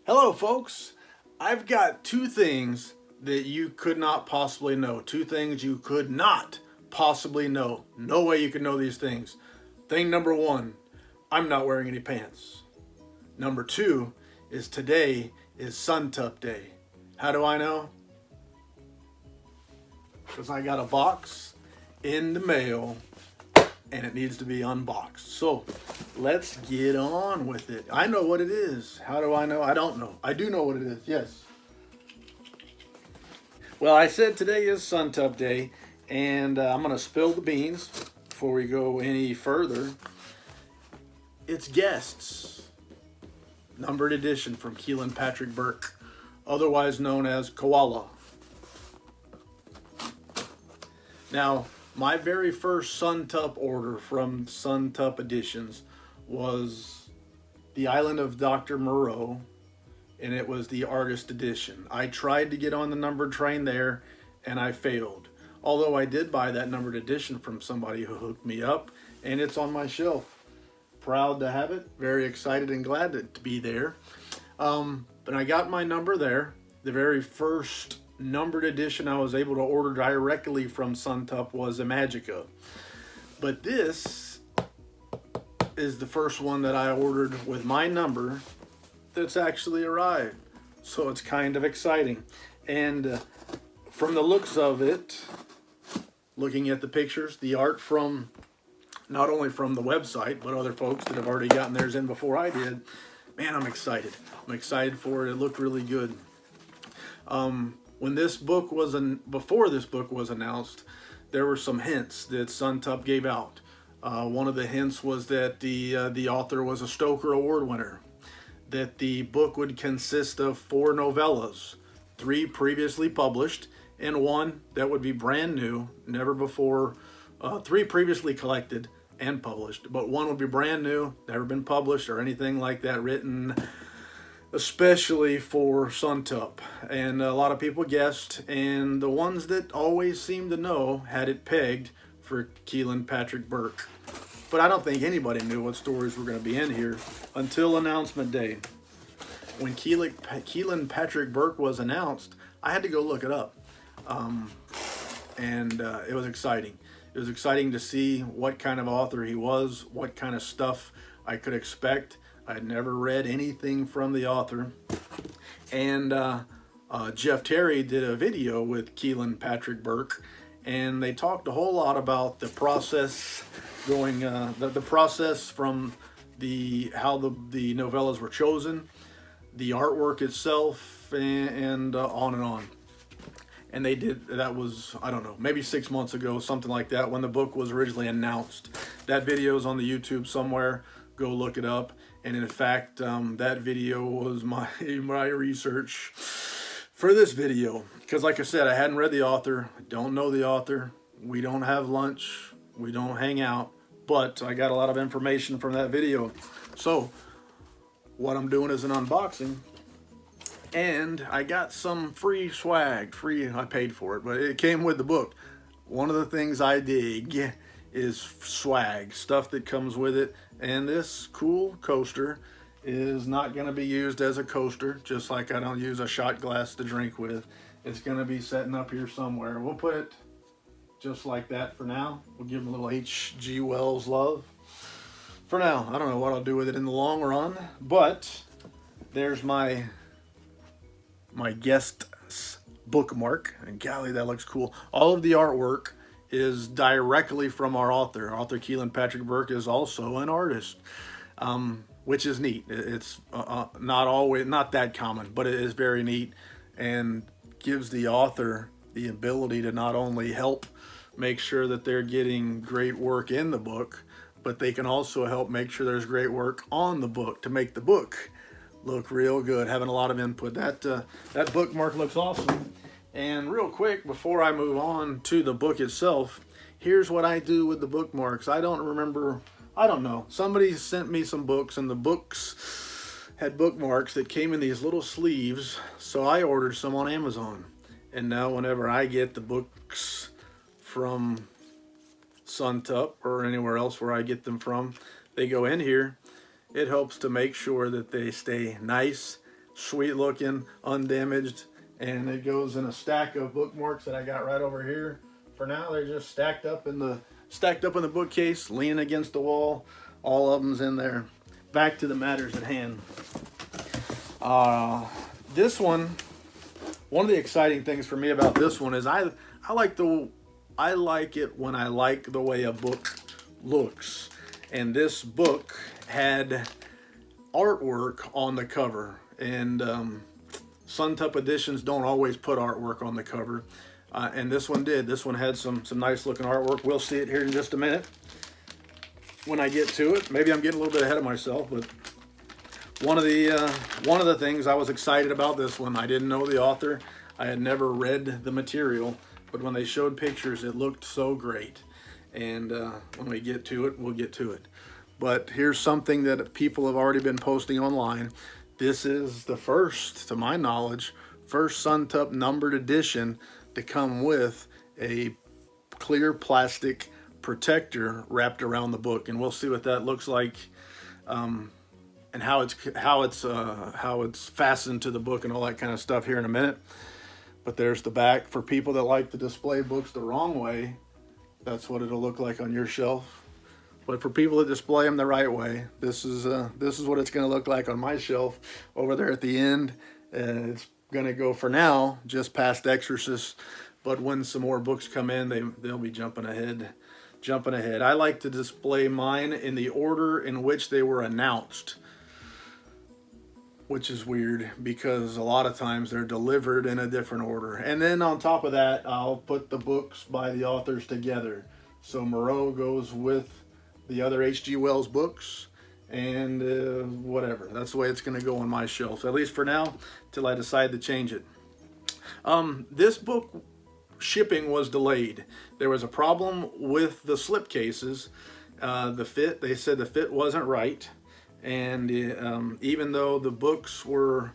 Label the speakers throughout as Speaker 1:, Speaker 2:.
Speaker 1: Hello folks, I've got two things that you could not possibly know. Two things you could not possibly know. No way you could know these things. Thing number one, I'm not wearing any pants. Number two is today is Suntup Day. How do I know? Because I got a box in the mail and it needs to be unboxed. So let's get on with it. I know what it is. How do I know? I don't know. I do know what it is, yes. Well, I said today is Suntup Day, and I'm going to spill the beans before we go any further. It's Guests, numbered edition from Kealan Patrick Burke, otherwise known as Koala. Now, my very first Suntup order from Suntup Editions was the Island of Dr Moreau, and it was the artist edition. I tried to get on the numbered train there, and I failed. Although I did buy that numbered edition from somebody who hooked me up, and it's on my shelf. Proud to have it, very excited and glad to be there. But I got my number there. The very first numbered edition I was able to order directly from Suntup was a Magica. But this is the first one that I ordered with my number that's actually arrived. So it's kind of exciting. And from the looks of it, looking at the pictures, the art from, not only from the website, but other folks that have already gotten theirs in before I did, man, I'm excited. I'm excited for it. It looked really good. When this book was before this book was announced, there were some hints that Suntup gave out. One of the hints was that the author was a Stoker Award winner, that the book would consist of 4 novellas, 3 previously published, and 1 that would be brand new, never before, 3 previously collected and published, but 1 would be brand new, never been published or anything like that, written especially for Suntup. And a lot of people guessed, and the ones that always seemed to know had it pegged for Kealan Patrick Burke. But I don't think anybody knew what stories were going to be in here until announcement day. When Kealan Patrick Burke was announced, I had to go look it up. It was exciting. It was exciting to see what kind of author he was, what kind of stuff I could expect. I'd never read anything from the author. And Jeff Terry did a video with Kealan Patrick Burke, and they talked a whole lot about the process going, the process from how the novellas were chosen, the artwork itself, and on and on. And they did, that was, I don't know, maybe 6 months ago, something like that, when the book was originally announced. That video is on the YouTube somewhere. Go look it up. And in fact, that video was my research for this video. Because like I said, I hadn't read the author. I don't know the author. We don't have lunch. We don't hang out. But I got a lot of information from that video. So what I'm doing is an unboxing. And I got some free swag. I paid for it, but it came with the book. One of the things I dig is swag, stuff that comes with it. And this cool coaster is not going to be used as a coaster, just like I don't use a shot glass to drink with. It's going to be sitting up here somewhere. We'll put it just like that for now. We'll give him a little H.G. Wells love. For now, I don't know what I'll do with it in the long run, but there's my guest's bookmark, and golly, that looks cool. All of the artwork is directly from our author. Author Kealan Patrick Burke is also an artist, which is neat. It's not that common, but it is very neat, and gives the author the ability to not only help make sure that they're getting great work in the book, but they can also help make sure there's great work on the book to make the book look real good. Having a lot of input. That bookmark looks awesome. And real quick, before I move on to the book itself, here's what I do with the bookmarks. I don't know. Somebody sent me some books, and the books had bookmarks that came in these little sleeves, so I ordered some on Amazon. And now whenever I get the books from Suntup or anywhere else where I get them from, they go in here. It helps to make sure that they stay nice, sweet looking, undamaged, and it goes in a stack of bookmarks that I got right over here. For now, they're just stacked up in the bookcase, leaning against the wall. All of them's in there. Back to the matters at hand. This one of the exciting things for me about this one is I like it when I like the way a book looks. And this book had artwork on the cover, and Suntup editions don't always put artwork on the cover, and this one did. This one had some nice looking artwork. We'll see it here in just a minute when I get to it. Maybe I'm getting a little bit ahead of myself, but one of the things I was excited about this one, I didn't know the author. I had never read the material, but when they showed pictures, it looked so great. And when we get to it, we'll get to it. But here's something that people have already been posting online. This is the first, to my knowledge, first Suntup numbered edition to come with a clear plastic protector wrapped around the book, and we'll see what that looks like, and how it's fastened to the book and all that kind of stuff here in a minute. But there's the back. For people that like to display books the wrong way, that's what it'll look like on your shelf. But for people that display them the right way, this is what it's going to look like on my shelf over there at the end. It's going to go for now just past Exorcist, but when some more books come in, they'll be jumping ahead. I like to display mine in the order in which they were announced, which is weird because a lot of times they're delivered in a different order. And then on top of that, I'll put the books by the authors together. So Moreau goes with the other H.G. Wells books, and whatever. That's the way it's going to go on my shelf, at least for now, till I decide to change it. This book shipping was delayed. There was a problem with the slip cases. They said the fit wasn't right. And even though the books were,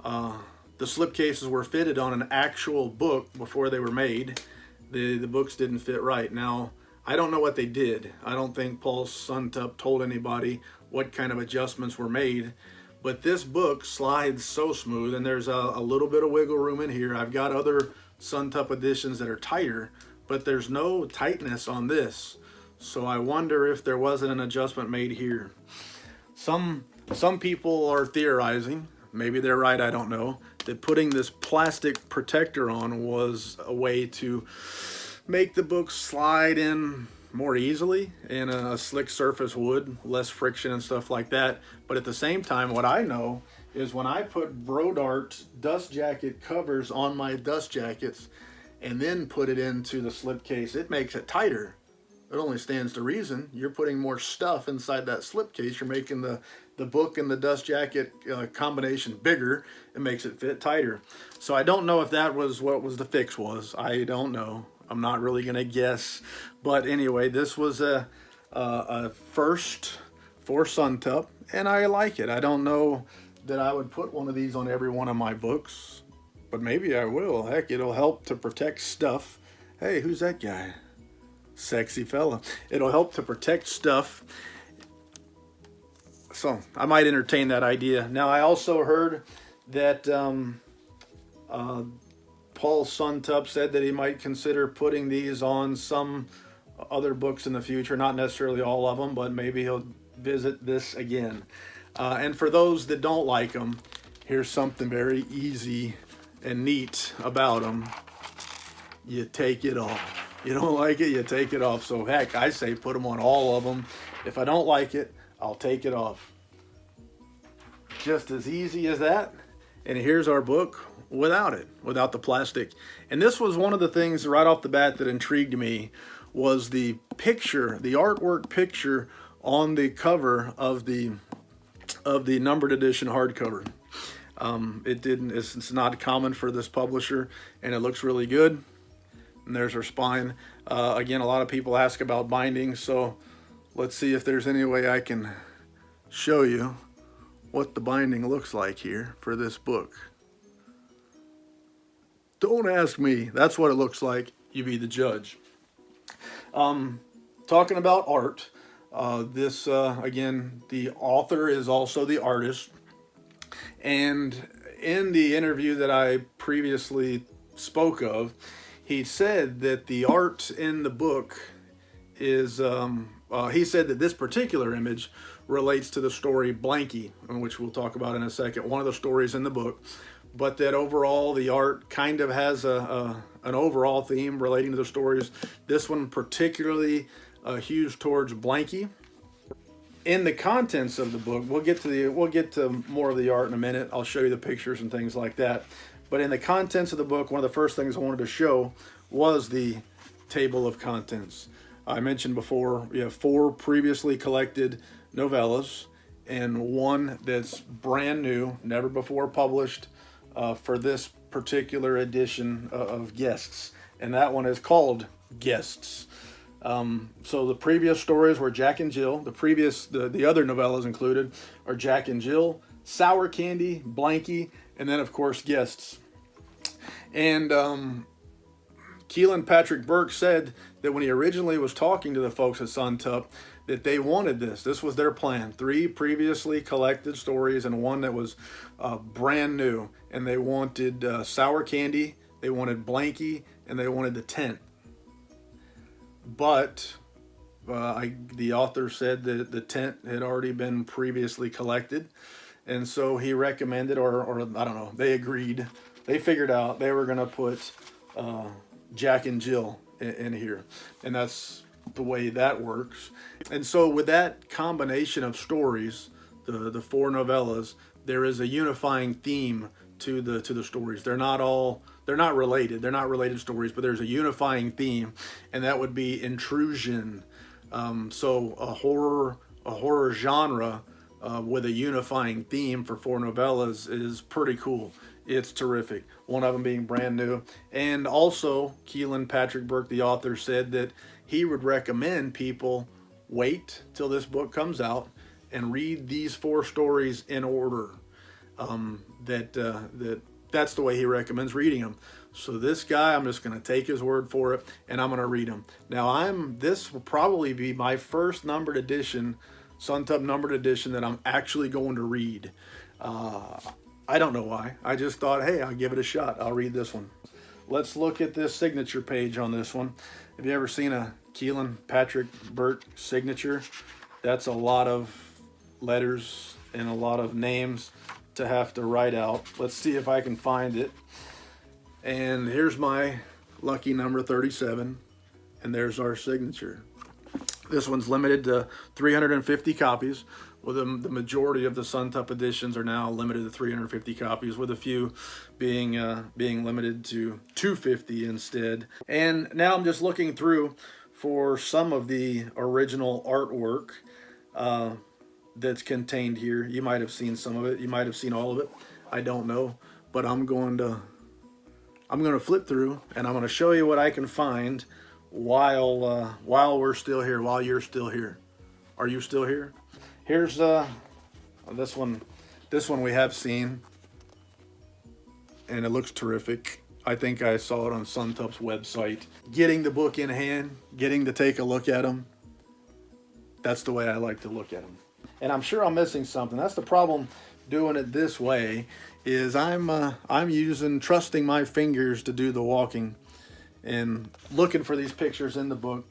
Speaker 1: the slip cases were fitted on an actual book before they were made, the books didn't fit right. Now, I don't know what they did. I don't think Paul Suntup told anybody what kind of adjustments were made. But this book slides so smooth, and there's a little bit of wiggle room in here. I've got other Suntup editions that are tighter, but there's no tightness on this. So I wonder if there wasn't an adjustment made here. Some people are theorizing, maybe they're right, I don't know, that putting this plastic protector on was a way to make the book slide in more easily, and a slick surface would, less friction and stuff like that. But at the same time, what I know is when I put Brodart dust jacket covers on my dust jackets and then put it into the slipcase, it makes it tighter. It only stands to reason. You're putting more stuff inside that slipcase. You're making the book and the dust jacket combination bigger. It makes it fit tighter. So I don't know if that was what the fix was. I don't know. I'm not really going to guess. But anyway, this was a first for Suntup, and I like it. I don't know that I would put one of these on every one of my books, but maybe I will. Heck, it'll help to protect stuff. Hey, who's that guy? Sexy fella. It'll help to protect stuff. So I might entertain that idea. Now, I also heard that Paul Suntup said that he might consider putting these on some other books in the future. Not necessarily all of them, but maybe he'll visit this again. And for those that don't like them, here's something very easy and neat about them. You take it off. You don't like it, you take it off. So heck, I say put them on all of them. If I don't like it, I'll take it off. Just as easy as that. And here's our book without it, without the plastic. And this was one of the things right off the bat that intrigued me, was the picture, the artwork picture on the cover of the numbered edition hardcover. It's not common for this publisher, and it looks really good. And there's our spine. Again, a lot of people ask about binding, so let's see if there's any way I can show you what the binding looks like here for this book. Don't ask me. That's what it looks like. You be the judge. Talking about art, again, the author is also the artist. And in the interview that I previously spoke of, he said that the art in the book is, he said that this particular image relates to the story Blanky, which we'll talk about in a second, one of the stories in the book, but that overall the art kind of has an overall theme relating to the stories. This one particularly hews towards Blanky. In the contents of the book, we'll get to more of the art in a minute. I'll show you the pictures and things like that. But in the contents of the book, one of the first things I wanted to show was the table of contents. I mentioned before, we have 4 previously collected novellas and one that's brand new, never before published, for this particular edition of Guests. And that one is called Guests. So the previous stories were Jack and Jill. The other novellas included are Jack and Jill, Sour Candy, Blanky, and then of course Guests. And Kealan Patrick Burke said that when he originally was talking to the folks at Suntup, that they wanted this. This was their plan. 3 previously collected stories and one that was brand new. And they wanted Sour Candy, they wanted Blanky, and they wanted The Tent. But the author said that The Tent had already been previously collected. And so he recommended, or I don't know, they agreed. They figured out they were going to put Jack and Jill in here. And that's the way that works. And so with that combination of stories, the 4 novellas, there is a unifying theme to the stories. They're not related. They're not related stories, but there's a unifying theme, and that would be intrusion. So a horror genre with a unifying theme for 4 novellas is pretty cool. It's terrific. One of them being brand new. And also, Kealan Patrick Burke, the author, said that he would recommend people wait till this book comes out and read these 4 stories in order. That's the way he recommends reading them. So this guy, I'm just going to take his word for it, and I'm going to read them. Now, this will probably be my first numbered edition, Suntup numbered edition, that I'm actually going to read. I don't know why. I just thought, hey, I'll give it a shot. I'll read this one. Let's look at this signature page on this one. Have you ever seen a Kealan Patrick Burke signature? That's a lot of letters and a lot of names to have to write out. Let's see if I can find it. And here's my lucky number 37, and there's our signature. This one's limited to 350 copies. Well, the majority of the Suntup editions are now limited to 350 copies, with a few being limited to 250 instead. And now I'm just looking through for some of the original artwork that's contained here. You might have seen some of it. You might have seen all of it. I don't know, but I'm going to flip through, and I'm going to show you what I can find while we're still here, while you're still here. Are you still here? Here's this one. This one we have seen, and it looks terrific. I think I saw it on Suntup's website. Getting the book in hand, getting to take a look at them. That's the way I like to look at them. And I'm sure I'm missing something. That's the problem doing it this way, is I'm trusting my fingers to do the walking and looking for these pictures in the book.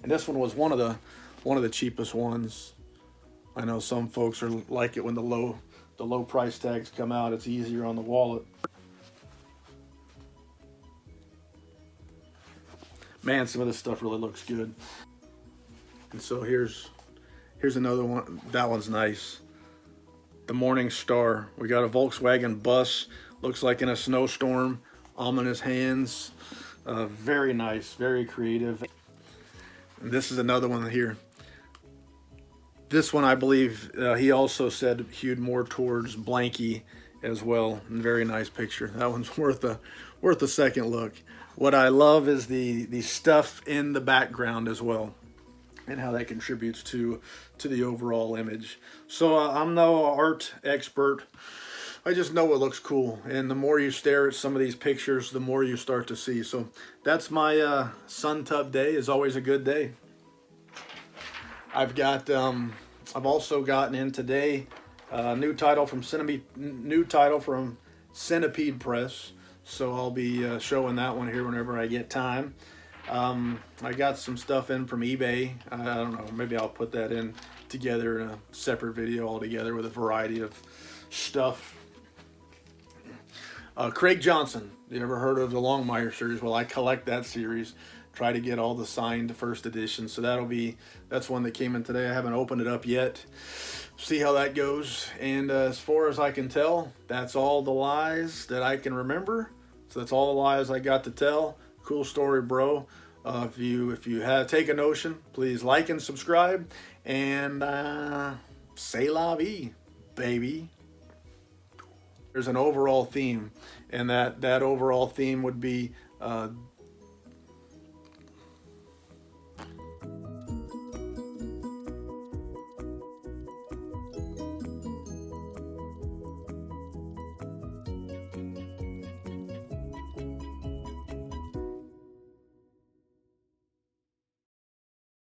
Speaker 1: And this one was one of the cheapest ones. I know some folks are like it when the low price tags come out. It's easier on the wallet. Man, some of this stuff really looks good. And so here's another one. That one's nice. The Morning Star. We got a Volkswagen bus. Looks like in a snowstorm. Ominous hands. Very nice. Very creative. And this is another one here. This one, I believe, he also said hewed more towards Blanky as well. Very nice picture. That one's worth a second look. What I love is the stuff in the background as well, and how that contributes to the overall image. So I'm no art expert. I just know it looks cool, and the more you stare at some of these pictures, the more you start to see. So that's my Suntup day. Is always a good day. I've also gotten in today New title from Centipede Press. So I'll be showing that one here whenever I get time. I got some stuff in from eBay. I don't know, maybe I'll put that in together in a separate video altogether with a variety of stuff. Craig Johnson, you ever heard of the Longmire series? Well, I collect that series. Try to get all the signed first editions. So that's one that came in today. I haven't opened it up yet. See how that goes. And as far as I can tell, that's all the lies that I can remember. So that's all the lies I got to tell. Cool story, bro. If you take a notion, please like and subscribe. And say la vie, baby. There's an overall theme, and that overall theme would be